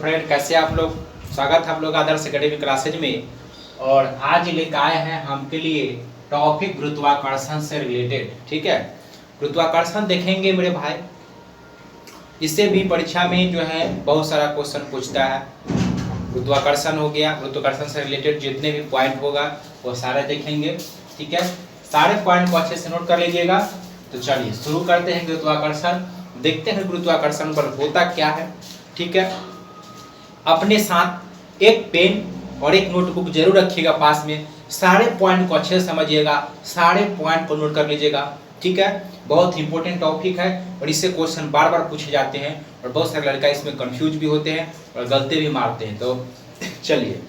Friend, कैसे आप लोग। स्वागत है आप लोग आदर्श एकेडमी क्लासेज में। और आज लेकर आए हैं हमके लिए टॉपिक गुरुत्वाकर्षण से रिलेटेड। ठीक है, गुरुत्वाकर्षण देखेंगे मेरे भाई। इससे भी परीक्षा में जो है बहुत सारा क्वेश्चन पूछता है। गुरुत्वाकर्षण हो गया, गुरुत्वाकर्षण से रिलेटेड जितने भी पॉइंट होगा वो सारे देखेंगे। ठीक है, सारे पॉइंट को अच्छे से नोट कर लीजिएगा। तो चलिए शुरू करते हैं गुरुत्वाकर्षण। देखते हैं गुरुत्वाकर्षण बल होता क्या है। ठीक है, अपने साथ एक पेन और एक नोटबुक जरूर रखिएगा पास में। सारे पॉइंट को अच्छे से समझिएगा, सारे पॉइंट को नोट कर लीजिएगा। ठीक है, बहुत इंपॉर्टेंट टॉपिक है और इससे क्वेश्चन बार बार पूछे जाते हैं और बहुत सारे लड़का इसमें कंफ्यूज भी होते हैं और गलती भी मारते हैं। तो चलिए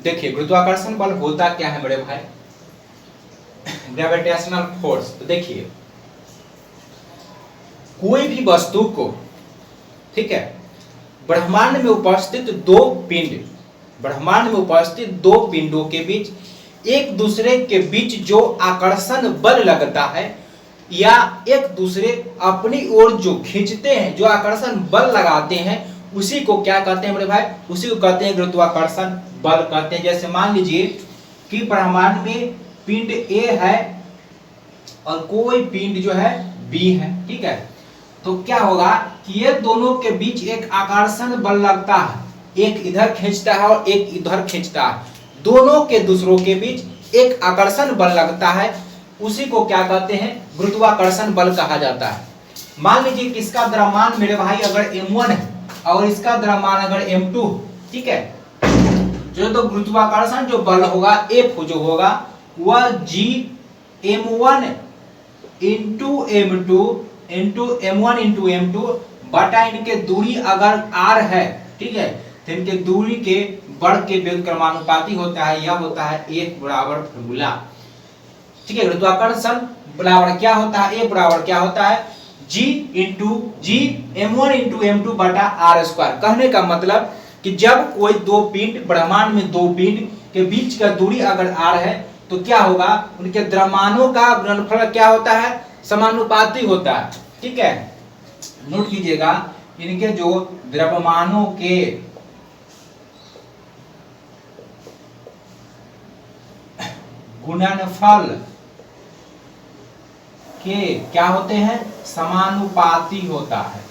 देखिए, गुरुत्वाकर्षण बल होता क्या है मेरे भाई। Gravitational force. तो देखिए, कोई भी वस्तु को, ठीक है, ब्रह्मांड में उपस्थित दो पिंडों के बीच एक दूसरे के बीच जो आकर्षण बल लगता है या एक दूसरे अपनी ओर जो खींचते हैं, जो आकर्षण बल लगाते हैं, उसी को क्या कहते हैं मेरे भाई? उसी को कहते हैं गुरुत्वाकर्षण बल कहते हैं। जैसे मान लीजिए कि ब्रह्मांड में पिंड ए है और कोई पिंड जो है बी है। ठीक है, तो क्या होगा कि ये दोनों के बीच एक आकर्षण बल लगता है। एक इधर खींचता है और एक इधर खींचता है। दोनों के दूसरों के बीच एक आकर्षण बल लगता है, उसी को क्या कहते हैं? गुरुत्वाकर्षण बल कहा जाता है। मान लीजिए कि इसका द्रव्यमान मेरे भाई अगर m1 है और इसका द्रव्यमान अगर m2, ठीक है, जो तो गुरुत्वाकर्षण जो बल होगा F जो होगा वह G m1 इंटू m2 बटा इनके दूरी अगर r है, ठीक है, तो इनके दूरी के बढ़ के व्युत्क्रमानुपाती होता है। यह होता है F बराबर फॉर्मूला। ठीक है, गुरुत्वाकर्षण बराबर क्या होता है? F बराबर क्या होता है? G m1 इंटू m2 बटा r स्क्वायर। कहने का मतलब कि जब कोई दो पिंड, ब्रह्मांड में दो पिंड के बीच का दूरी अगर r है तो क्या होगा? उनके द्रव्यमानों का गुणनफल क्या होता है? समानुपाती होता है। ठीक है, नोट कीजिएगा, इनके जो द्रव्यमानों के गुणनफल के क्या होते हैं? समानुपाती होता है।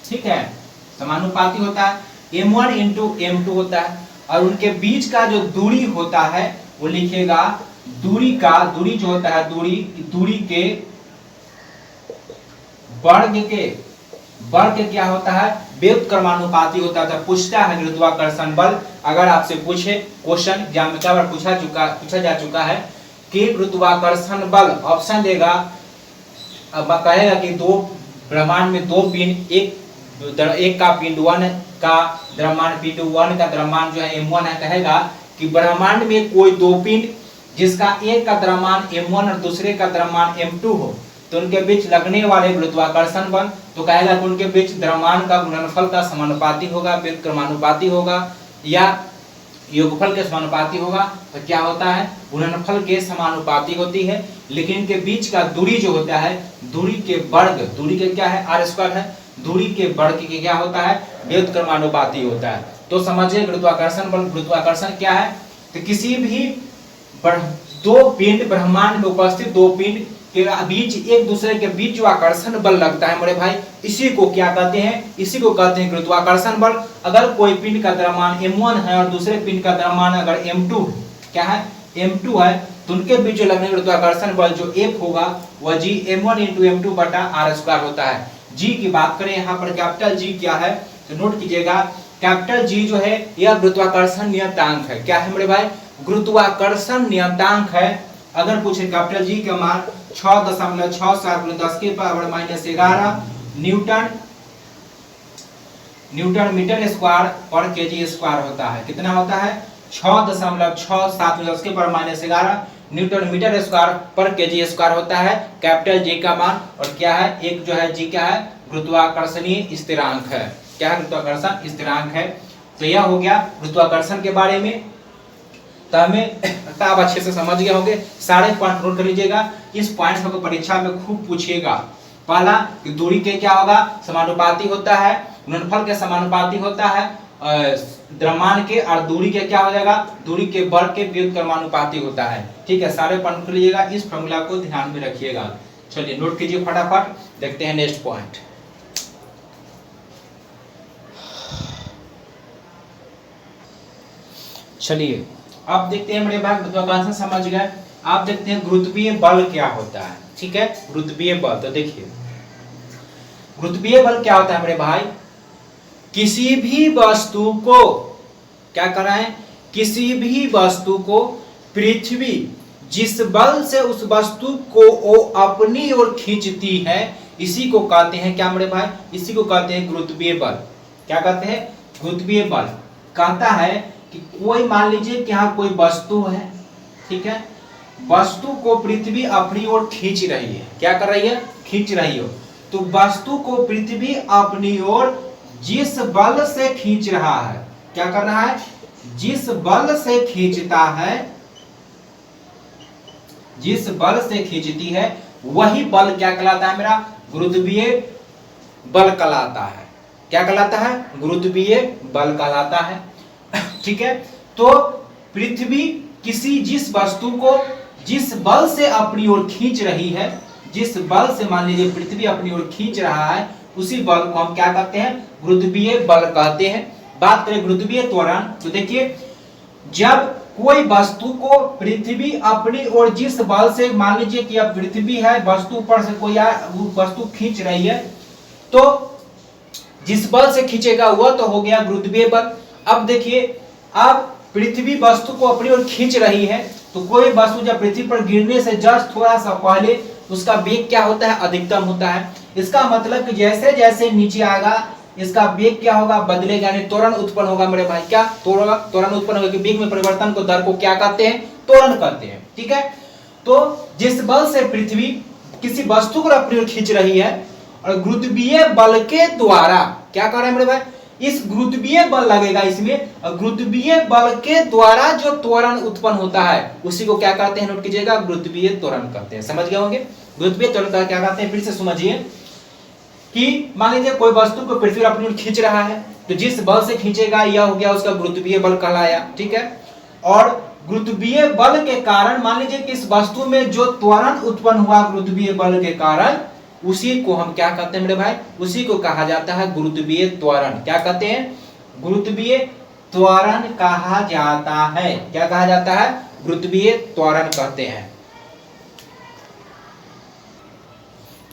ठीक है, समानुपाती होता है। m1 इंटू m2 होता है और उनके बीच का जो दूरी होता है वो लिखेगा दूरी जो होता है दूरी के वर्ग क्या होता है? व्युत्क्रमानुपाती होता है। तो पूछता है गुरुत्वाकर्षण बल, अगर आपसे पूछे क्वेश्चन एग्जाम में क्या बार पूछा जा चुका है कि गुरुत्वाकर्षण बल, ऑप्शन देगा, अब कहेगा कि दो ब्रह्मांड में दो पिंड, एक का पिंड 1 का द्रव्यमान पिंड 1 का द्रव्यमान जो है m1 है, कहेगा कि ब्रह्मांड में कोई दो पिंड जिसका एक का द्रव्यमान m1 और दूसरे का द्रव्यमान m2 हो, तो उनके बीच लगने वाले गुरुत्वाकर्षण बल, तो कहेगा कि उनके बीच द्रव्यमान का गुणनफल का समानुपाती होगा, व्युत्क्रमानुपाती होगा या योगफल के समानुपाती होगा। तो क्या होता है? गुणनफल के समानुपाती होती है। लेकिन इनके बीच का दूरी जो होता है, दूरी के वर्ग, दूरी के क्या है? r स्क्वायर है। दूरी के वर्ग के क्या होता है? व्युत्क्रमानुपाती होता है। तो समझिए गुरुत्वाकर्षण बल, गुरुत्वाकर्षण क्या है? तो किसी भी दो पिंड, ब्रह्मांड में उपस्थित दो पिंड के बीच एक दूसरे के बीच जो आकर्षण बल लगता है मेरे भाई, इसी को क्या कहते हैं? इसी को कहते हैं गुरुत्वाकर्षण बल। अगर कोई पिंड का द्रव्यमान m1 है और दूसरे पिंड का द्रव्यमान अगर m2 क्या है? m2 है, तो उनके बीच जो लगने गुरुत्वाकर्षण बल जो F होगा वह G m1 इंटू m2 बटा r स्क्वायर होता है। G की बात करें यहाँ पर कैपिटल G क्या है तो नोट कीजिएगा, कैपिटल G जो है यह गुरुत्वाकर्षण नियतांक है। क्या है मेरे भाई? गुरुत्वाकर्षण नियतांक है। अगर पूछे कैपिटल G का मान 6.67 × 10⁻⁻11 न्यूटन मीटर स्क्वायर पर केजी स्क्वायर होता है। कितना होता है? 6.67 × 10⁻11 न्यूटन मीटर स्क्वायर पर केजी स्क्वायर होता है कैपिटल G का मान। और क्या है? एक जो है G क्या है? गुरुत्वाकर्षणीय स्थिरांक है। क्या है? गुरुत्वाकर्षण स्थिरांक है। तो यह हो गया गुरुत्वाकर्षण के बारे में। तो हमें आप अच्छे से समझ गए होंगे। सारे पॉइंट नोट कर लीजिएगा। इस पॉइंट को परीक्षा में खूब पूछेगा पहला कि दूरी के क्या होगा, समानुपाती होता है, गुणनफल के समानुपाती होता है, द्रव्यमान के, और दूरी के क्या हो जाएगा, दूरी के बल के व्युत्क्रमानुपाती होता है। ठीक है, सारे पॉइंट कर लीजिएगा, इस फॉर्मूला को ध्यान में रखिएगा। चलिए नोट कीजिए फटाफट, देखते हैं नेक्स्ट पॉइंट। चलिए अब देखते हैं मेरे भाई, गुरुत्वाकर्षण समझ गए, आप देखते हैं गुरुत्वीय बल क्या होता है। ठीक है, गुरुत्वीय बल, तो देखिए गुरुत्वीय बल क्या होता है मेरे भाई, किसी भी वस्तु को क्या कर रहे हैं, किसी भी वस्तु को पृथ्वी जिस बल से उस वस्तु को वो अपनी ओर खींचती है, इसी को कहते हैं क्या मेरे भाई, इसी को कहते हैं गुरुत्वीय बल। क्या कहते हैं, गुरुत्वीय बल। कहता है कि कोई मान लीजिए कि यहाँ कोई वस्तु है, ठीक है, वस्तु को पृथ्वी अपनी ओर खींच रही है, क्या कर रही है, खींच रही हो, तो वस्तु को पृथ्वी अपनी ओर जिस बल से खींच रहा है, क्या कर रहा है, जिस बल से खींचता है, जिस बल से खींचती है, वही बल क्या कहलाता है मेरा, गुरुत्वीय बल कहलाता है। क्या कहलाता है, गुरुत्वीय बल कहलाता है। ठीक है, तो पृथ्वी किसी जिस वस्तु को जिस बल से अपनी ओर खींच रही है, जिस बल से मान लीजिए पृथ्वी अपनी ओर खींच रहा है, उसी बल को हम क्या कहते हैं, गुरुत्वीय बल कहते हैं। बात करें गुरुत्वीय त्वरण, तो देखिए जब कोई वस्तु को पृथ्वी अपनी ओर जिस बल से, मान लीजिए कि अब पृथ्वी है, वस्तु ऊपर से कोई वस्तु खींच रही है, तो जिस बल से खींचेगा वह तो हो गया गुरुत्वीय बल। अब देखिए, अब पृथ्वी वस्तु को अपनी ओर खींच रही है, तो कोई वस्तु जब पृथ्वी पर गिरने से जस्ट थोड़ा सा पहले उसका वेग क्या होता है, अधिकतम होता है। इसका मतलब कि जैसे जैसे नीचे आएगा इसका वेग क्या होगा, बदलेगा, यानी त्वरण उत्पन्न होगा मेरे भाई। क्या त्वरण उत्पन्न होगा, कि वेग में परिवर्तन को, दर को क्या कहते हैं, त्वरण कहते हैं। ठीक है, तो जिस बल से पृथ्वी किसी वस्तु को अपनी ओर खींच रही है, और गुरुत्वीय बल के द्वारा क्या कर रहे हैं मेरे भाई, इस गुरुत्वीय बल लगेगा इसमें, और गुरुत्वीय बल के द्वारा जो त्वरण उत्पन्न होता है उसी को क्या कहते हैं, नोट कीजिएगा, गुरुत्वीय त्वरण कहते हैं। समझ गए होंगे, गुरुत्वीय त्वरण का क्या कहते हैं, फिर से समझिए कि मान लीजिए कोई वस्तु को पृथ्वी अपनी ओर खींच रहा है, तो जिस बल से खींचेगा यह हो गया उसका गुरुत्वीय बल कहलाया। ठीक है, और गुरुत्वीय बल के कारण मान लीजिए कि इस वस्तु में जो त्वरण उत्पन्न हुआ गुरुत्वीय बल के कारण, उसी को हम क्या कहते हैं मेरे भाई, उसी को कहा जाता है गुरुत्वीय त्वरण। क्या कहते हैं, गुरुत्वीय त्वरण कहा जाता है। क्या कहा जाता है, गुरुत्वीय त्वरण कहते हैं।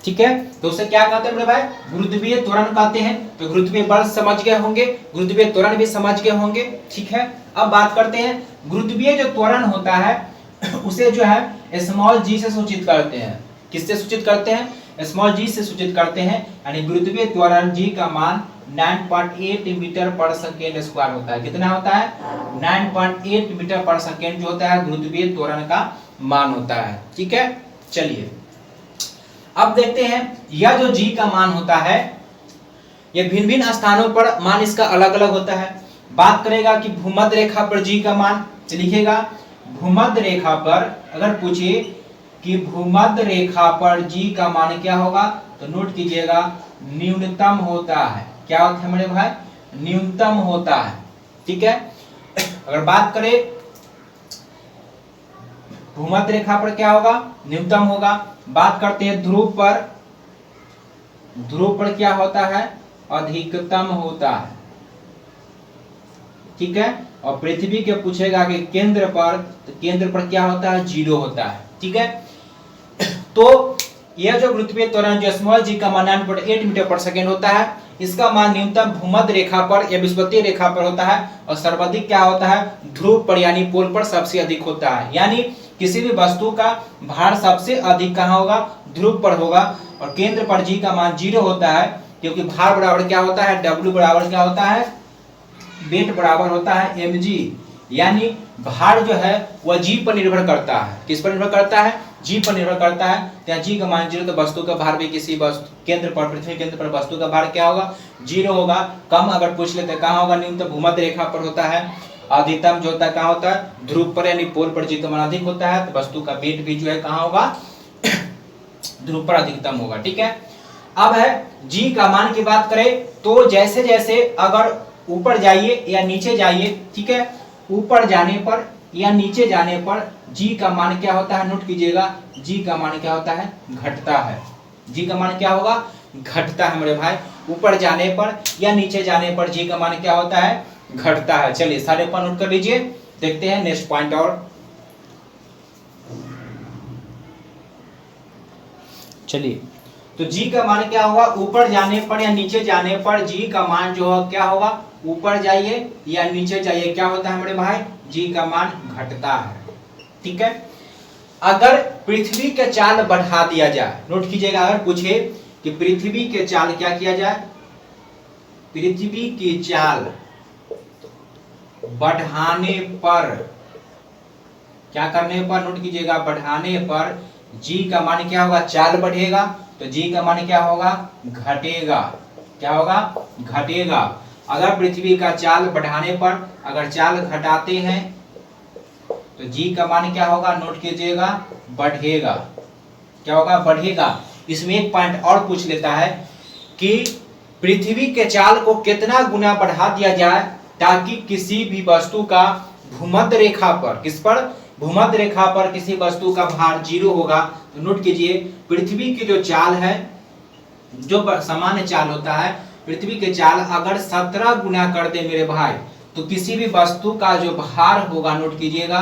ठीक है, तो उसे क्या कहते हैं मेरे भाई, गुरुत्वीय त्वरण कहते हैं। तो गुरुत्वीय बल समझ गए होंगे, गुरुत्वीय त्वरण भी समझ गए होंगे। ठीक है, अब बात करते हैं गुरुत्वीय जो त्वरण होता है उसे जो है स्मॉल जी से सूचित करते हैं। किससे सूचित करते हैं, स्मॉल जी से सूचित करते हैं, यानी गुरुत्वीय त्वरण जी का मान 9.8 मीटर पर सेकेंड स्क्वायर होता है। कितना होता है, 9.8 मीटर पर सेकेंड जो होता है गुरुत्वीय त्वरण का मान होता है। ठीक है, चलिए अब देखते हैं यह जो जी का मान होता है, यह भिन्न भिन्न स्थानों पर मान इसका अलग अलग होता है। बात करेगा कि भूमध्य रेखा पर जी का मान, लिखिएगा भूमध्य रेखा पर, अगर पूछिए कि भूमध्य रेखा पर जी का मान क्या होगा, तो नोट कीजिएगा न्यूनतम होता है। क्या होता है मेरे भाई, न्यूनतम होता है। ठीक है, अगर बात करें भूमध्य रेखा पर क्या होगा, न्यूनतम होगा। बात करते हैं ध्रुव पर, ध्रुव पर क्या होता है, अधिकतम होता है। ठीक है, और पृथ्वी के पूछेगा कि केंद्र पर, तो केंद्र पर क्या होता है, 0 होता है। ठीक है, तो यह जो गुरुत्वीय त्वरण जो स्मॉल जी का मान 9.8 मीटर पर सेकेंड होता है, इसका मान न्यूनतम भूमध्य रेखा पर या विषुवतीय रेखा पर होता है, और सर्वाधिक क्या होता है, ध्रुव पर यानी पोल पर सबसे अधिक होता है। यानी किसी भी वस्तु का भार सबसे अधिक कहाँ होगा, ध्रुव पर होगा, और केंद्र पर जी का मान 0 होता है, क्योंकि भार बराबर क्या होता है, W बराबर क्या होता है, वेट बराबर होता है mg, यानी भार जो है वह जी पर निर्भर करता है। किस पर निर्भर करता है, जी पर निर्भर करता है। तो जी का मान 0, तो वस्तु का भार भी किसी वस्तु केंद्र पर, पृथ्वी केंद्र पर वस्तु का भार क्या होगा, 0 होगा। कम अगर पूछ लेते कहाँ होगा, न्यूनतम भूमध्य रेखा पर होता है। अधिकतम जो होता है कहाँ होता है, ध्रुव पर यानी पोल पर जी का मान अधिक होता है, तो वस्तु का वेट भी जो है कहाँ होगा, ध्रुव पर अधिकतम होगा। ठीक है, अब है जी का मान की बात करें तो जैसे जैसे अगर ऊपर जाइए या नीचे जाइए, ठीक है, ऊपर जाने पर या नीचे जाने पर जी का मान क्या होता है, नोट कीजिएगा, जी का मान क्या होता है, घटता है। जी का मान क्या होगा, घटता है मेरे भाई। ऊपर जाने पर या नीचे जाने पर जी का मान क्या होता है, घटता है। चलिए सारे पर नोट कर लीजिए, देखते हैं नेक्स्ट पॉइंट। और चलिए तो जी का मान क्या होगा, ऊपर जाने पर या नीचे जाने पर जी का मान जो है क्या होगा, ऊपर जाइए या नीचे जाइए क्या होता है मेरे भाई, जी का मान घटता है। ठीक है, अगर पृथ्वी के चाल बढ़ा दिया जाए, नोट कीजिएगा, अगर पूछे कि पृथ्वी के चाल क्या किया जाए, पृथ्वी की चाल बढ़ाने पर, क्या करने पर, नोट कीजिएगा, बढ़ाने पर जी का मान क्या होगा, चाल बढ़ेगा तो जी का मान क्या होगा, घटेगा। क्या होगा, घटेगा। अगर पृथ्वी का चाल बढ़ाने पर अगर चाल घटाते हैं तो जी का मान क्या होगा, नोट कीजिएगा, बढ़ेगा। क्या होगा, बढ़ेगा। इसमें एक पॉइंट और पूछ लेता है कि पृथ्वी के चाल को कितना गुना बढ़ा दिया जाए ताकि किसी भी वस्तु का भूमध्य रेखा पर, किस पर, भूमध्य रेखा पर किसी वस्तु का भार 0 होगा। तो नोट कीजिए, पृथ्वी की जो चाल है, जो सामान्य चाल होता है, पृथ्वी के चाल अगर 17 गुना कर दे मेरे भाई तो किसी भी वस्तु का जो भार होगा, नोट कीजिएगा,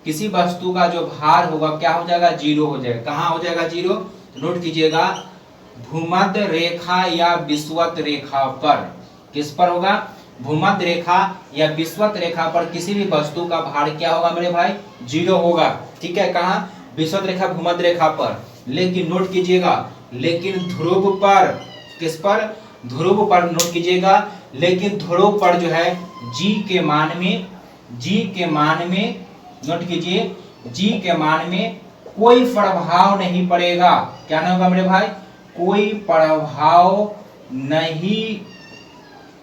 किसी वस्तु का जो भार होगा क्या हो जाएगा, 0 हो जाएगा। कहां हो जाएगा 0, नोट कीजिएगा, भूमध्य रेखा या विषुवत रेखा पर। किस पर होगा, भूमध्य रेखा या विषुवत रेखा पर किसी भी वस्तु का भार क्या होगा मेरे भाई, 0 होगा। ठीक है, कहां, विषुवत रेखा भूमध्य रेखा पर। लेकिन नोट कीजिएगा, लेकिन ध्रुव पर, किस पर, ध्रुव पर, नोट कीजिएगा, लेकिन ध्रुव पर जो है जी के मान में, जी के मान में, नोट कीजिए, जी के मान में कोई प्रभाव नहीं पड़ेगा। क्या ना होगा मेरे भाई, कोई प्रभाव नहीं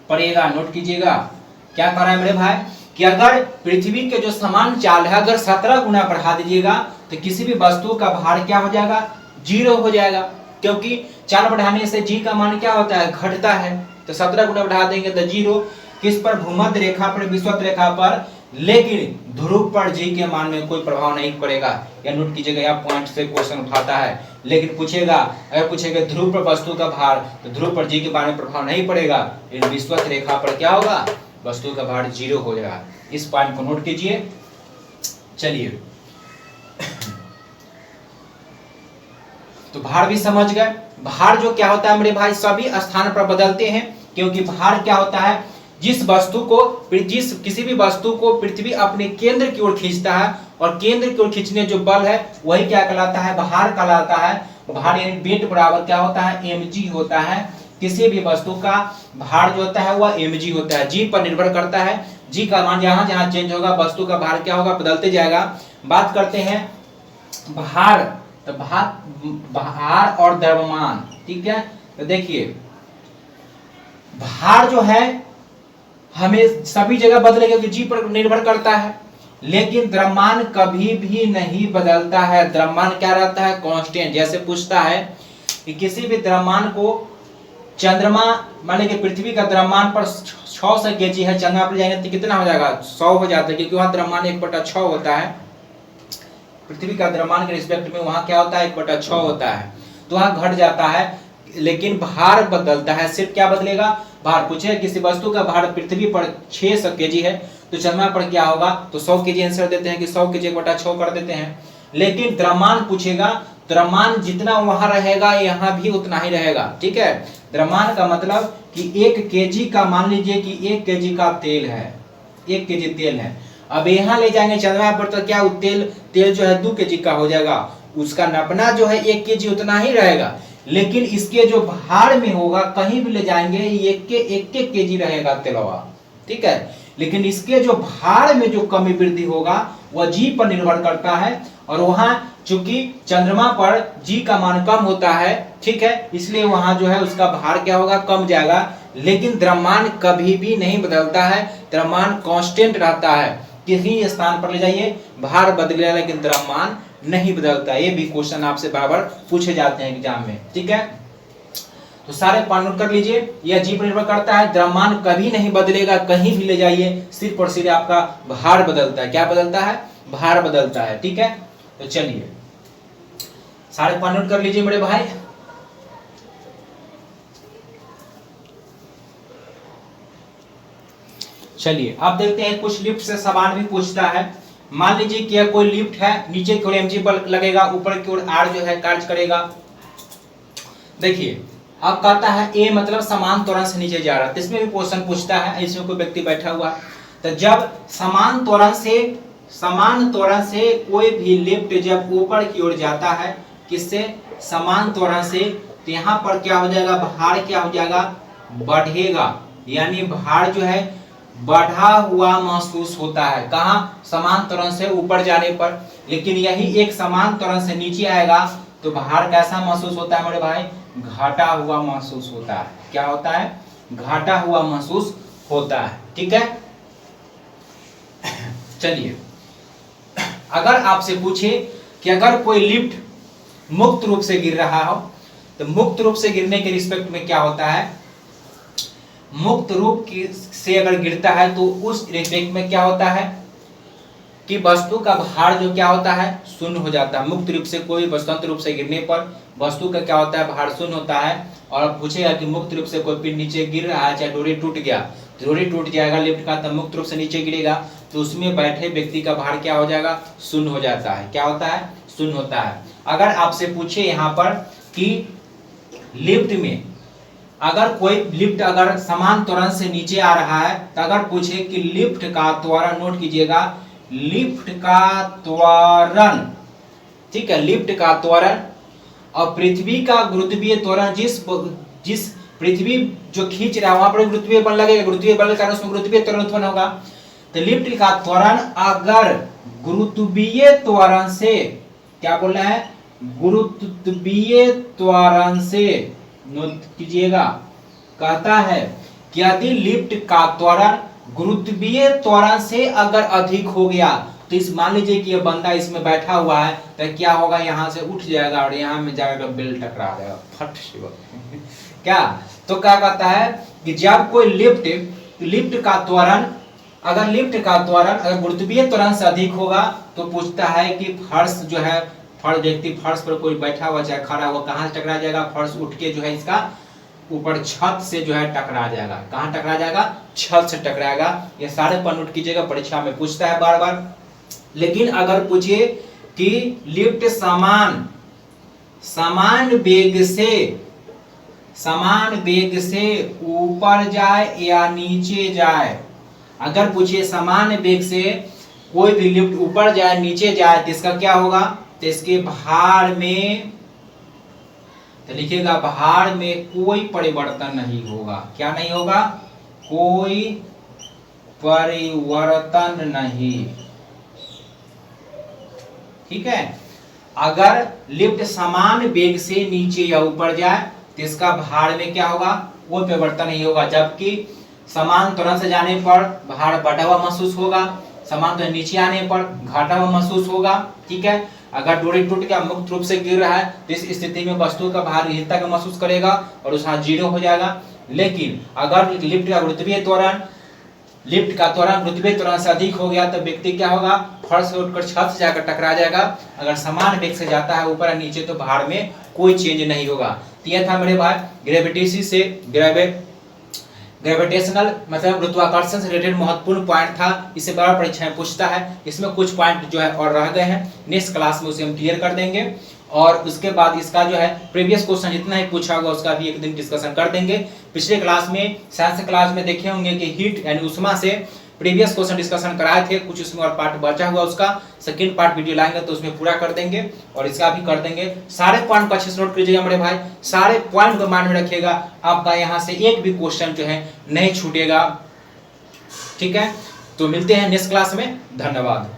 पड़ेगा। नोट कीजिएगा, क्या कह रहा है मेरे भाई कि अगर पृथ्वी के जो समान चाल है अगर 17 गुना बढ़ा दीजिएगा तो किसी भी वस्तु का भार क्या हो जाएगा, 0 हो जाएगा। क्योंकि चाल बढ़ाने से जी का मान क्या होता है, घटता है। तो 17 गुना बढ़ा देंगे तो 0, किस पर, भूमध्य रेखा पर, विषुवत रेखा पर, लेकिन ध्रुव पर जी के मान में कोई प्रभाव नहीं पड़ेगा। या नोट कीजिएगा, यह पॉइंट से क्वेश्चन उठाता है। लेकिन पूछेगा, अगर पूछेगा ध्रुव पर वस्तु का भार तो ध्रुव पर जी के मान में प्रभाव नहीं पड़ेगा, लेकिन विषुवत रेखा पर क्या होगा, वस्तु का भार 0 हो जाएगा। इस पॉइंट को नोट कीजिए। चलिए तो भार भी समझ गए। भार जो क्या होता है मेरे भाई, सभी स्थान पर बदलते हैं, क्योंकि भार क्या होता है, जिस वस्तु को, जिस किसी भी वस्तु को पृथ्वी अपने केंद्र की ओर खींचता है और केंद्र की ओर खींचने जो बल है वही क्या कहलाता है, भार कहलाता है। भार यानी वेट बराबर क्या होता है, mg होता है। किसी भी वस्तु का भार जो होता है वह mg होता है, जी पर निर्भर करता है। जी का मान जहां जहां चेंज होगा वस्तु का भार क्या होगा, बदलते जाएगा। बात करते हैं भार, तो भार और द्रव्यमान। ठीक है, तो देखिए भार जो है हमें सभी जगह बदलेगा क्योंकि जी पर निर्भर करता है, लेकिन द्रव्यमान कभी भी नहीं बदलता है। द्रव्यमान क्या रहता है, कांस्टेंट। जैसे पूछता है कि किसी भी द्रव्यमान को चंद्रमा, मान लीजिए पृथ्वी का द्रव्यमान पर 600 केजी है, चंद्रमा पर जाएंगे तो कितना हो जाएगा, 100 हो जाता है, क्योंकि वहां द्रव्यमान 1/6 होता है। पृथ्वी का द्रव्यमान के रिस्पेक्ट में वहां क्या होता है, 1/6 होता है, तो वहां घट जाता है। लेकिन भार बदलता है, सिर्फ क्या बदलेगा, भार। पूछे किसी वस्तु का भार पृथ्वी पर 600 केजी है तो चंद्रमा पर क्या होगा, तो 100 केजी आंसर देते हैं कि 100 केजी 1/6 कर देते हैं। लेकिन द्रव्यमान पूछेगा, द्रव्यमान जितना वहां रहेगा यहाँ भी उतना ही रहेगा। ठीक है, द्रव्यमान का मतलब कि 1 केजी का, मान लीजिए कि 1 केजी का तेल है, 1 केजी तेल है, अब यहाँ ले जाएंगे चंद्रमा पर तो क्या तेल जो है 2 केजी का हो जाएगा, उसका नपना जो है 1 केजी उतना ही रहेगा। लेकिन इसके जो भार में होगा कहीं भी ले जाएंगे 1 केजी रहेगा तेलवा। ठीक है, लेकिन इसके जो भार में जो कमी वृद्धि होगा वह जी पर निर्भर करता है, और वहां चूंकि चंद्रमा पर जी का मान कम होता है, ठीक है, इसलिए वहां जो है उसका भार क्या होगा, कम जाएगा। लेकिन द्रव्यमान कभी भी नहीं बदलता है, द्रव्यमान कांस्टेंट रहता है। किसी स्थान पर ले जाइए भार बदलेगा लेकिन द्रव्यमान नहीं बदलता। ये भी क्वेश्चन आपसे बराबर पूछे जाते हैं एग्जाम में। ठीक है, तो सारे पॉइंट नोट कर लीजिए। यह जी पर निर्भर करता है, द्रव्यमान कभी नहीं बदलेगा, कहीं भी ले जाइए, सिर्फ और सिर्फ आपका भार बदलता है। क्या बदलता है? भार बदलता है। ठीक है, तो चलिए सारे पॉइंट नोट कर लीजिए मेरे भाई। चलिए अब देखते हैं, कुछ लिफ्ट से सवाल भी पूछता है। मान लीजिए कि यह कोई लिफ्ट है, नीचे की ओर mg बल लगेगा, ऊपर की ओर r जो है कार्य करेगा। देखिए अब कहता है a मतलब समान त्वरण से नीचे जा रहा है, तो इसमें भी क्वेश्चन पूछता है, इसमें कोई व्यक्ति बैठा हुआ है, तो जब समान त्वरण से कोई भी लिफ्ट जब ऊपर की ओर जाता है, किससे? समान त्वरण से, तो यहाँ पर क्या हो जाएगा? भार क्या हो जाएगा? बढ़ेगा, यानी भार जो है बढ़ा हुआ महसूस होता है। कहाँ? समान त्वरण से ऊपर जाने पर। लेकिन यही एक समान त्वरण से नीचे आएगा तो भार कैसा महसूस होता है मेरे भाई? घटा हुआ महसूस होता है। क्या होता है? घटा हुआ महसूस होता है। ठीक है, चलिए अगर आपसे पूछे कि अगर कोई लिफ्ट मुक्त रूप से गिर रहा हो, तो मुक्त रूप से गिरने के रिस्पेक्ट में क्या होता है? मुक्त रूप से अगर गिरता है तो उस रिस्पेक्ट में क्या होता है कि वस्तु का भार जो क्या होता है? शून्य हो जाता है। मुक्त रूप से कोई स्वतंत्र रूप से गिरने पर वस्तु का क्या होता है? भार शून्य होता है। और पूछेगा कि मुक्त रूप से कोई पिंड नीचे गिर रहा है, चाहे डोरी टूट गया, डोरी टूट जाएगा लिफ्ट का, तब मुक्त रूप से नीचे गिरेगा तो उसमें बैठे व्यक्ति का भार क्या हो जाएगा? शून्य हो जाता है। क्या होता है? शून्य होता है। अगर आपसे पूछे यहाँ पर कि लिफ्ट में अगर कोई लिफ्ट अगर समान त्वरण से नीचे आ रहा है, तो अगर पूछे कि लिफ्ट का त्वरण, नोट कीजिएगा, लिफ्ट का त्वरण, ठीक है, लिफ्ट का त्वरण और पृथ्वी का गुरुत्वीय त्वरण, जिस पृथ्वी जो खींच रहा है वहां पर गुरुत्वीय बल लगेगा, गुरुत्वीय बल के कारण उसमें गुरुत्वीय त्वरण उत्पन्न होगा। तो लिफ्ट का त्वरण अगर गुरुत्वीय त्वरण से, क्या बोलना है? गुरुत्वीय त्वरण से, नोट कीजिएगा, कहता है कि यदि लिफ्ट का त्वरण गुरुत्वीय त्वरण से अगर अधिक हो गया, तो इस मान लीजिए कि ये बंदा इसमें बैठा हुआ है, तो क्या होगा? यहाँ से उठ जाएगा और यहाँ में जाएगा, बेल टकरा जाएगा, फट से क्या? तो क्या कहता है कि जब कोई लिफ्ट का त्वरण अगर गुरुत्वीय त्वरण से अधिक होगा, तो पूछता है कि फर्श जो है, व्यक्ति फर्श पर कोई बैठा हुआ चाहे खड़ा हुआ, कहाँ से टकरा जाएगा? फर्श उठ के जो है इसका ऊपर छत से जो है टकरा जाएगा। कहाँ टकरा जाएगा? छत से टकराएगा। ये सारे पर नोट कीजिएगा, परीक्षा में पूछता है बार बार। लेकिन अगर पूछिए कि लिफ्ट समान वेग से ऊपर जाए या नीचे जाए, अगर पूछिए समान वेग से कोई भी लिफ्ट ऊपर जाए नीचे जाए, तो इसका क्या होगा? तो इसके भार में, तो लिखिएगा, भार में कोई परिवर्तन नहीं होगा। क्या नहीं होगा? कोई परिवर्तन नहीं। ठीक है, अगर लिफ्ट समान वेग से नीचे या ऊपर जाए तो इसका भार में क्या होगा? कोई परिवर्तन नहीं होगा। जबकि समान त्वरण से जाने पर भार बढ़ा हुआ महसूस होगा, समान त्वरण नीचे आने पर घटा हुआ महसूस होगा। ठीक है, अगर डोरी टूट गया, मुक्त रूप से गिर रहा है, तो इस स्थिति में वस्तु का भार हीनता का महसूस करेगा और उसका जीरो हो जाएगा। लेकिन अगर लिफ्ट का गुरुत्वीय त्वरण से अधिक हो गया, तो व्यक्ति क्या होगा? फर्श से उठकर छत से जाकर टकरा जाएगा। अगर समान वेग से जाता है ऊपर या नीचे, तो भार में कोई चेंज नहीं होगा। तो यह था मेरे भाई ग्रेविटेशनल मतलब गुरुत्वाकर्षण से रिलेटेड महत्वपूर्ण पॉइंट था। इससे बड़ा परीक्षा में पूछता है। इसमें कुछ पॉइंट जो है और रह गए हैं, नेक्स्ट क्लास में उसे हम क्लियर कर देंगे। और उसके बाद इसका जो है प्रीवियस क्वेश्चन जितना ही पूछा होगा उसका भी एक दिन डिस्कशन कर देंगे। पिछले क्लास में, साइंस क्लास में देखे होंगे कि हीट यानी उष्मा से प्रीवियस क्वेश्चन डिस्कशन कराए थे, कुछ उसमें और पार्ट बचा हुआ, उसका सेकंड पार्ट वीडियो लाएंगे तो उसमें पूरा कर देंगे और इसका भी कर देंगे। सारे पॉइंट को अच्छे से नोट कीजिएगा मेरे भाई, सारे पॉइंट को माइंड में रखिएगा, आपका यहाँ से एक भी क्वेश्चन जो है नहीं छूटेगा। ठीक है, तो मिलते हैं नेक्स्ट क्लास में। धन्यवाद।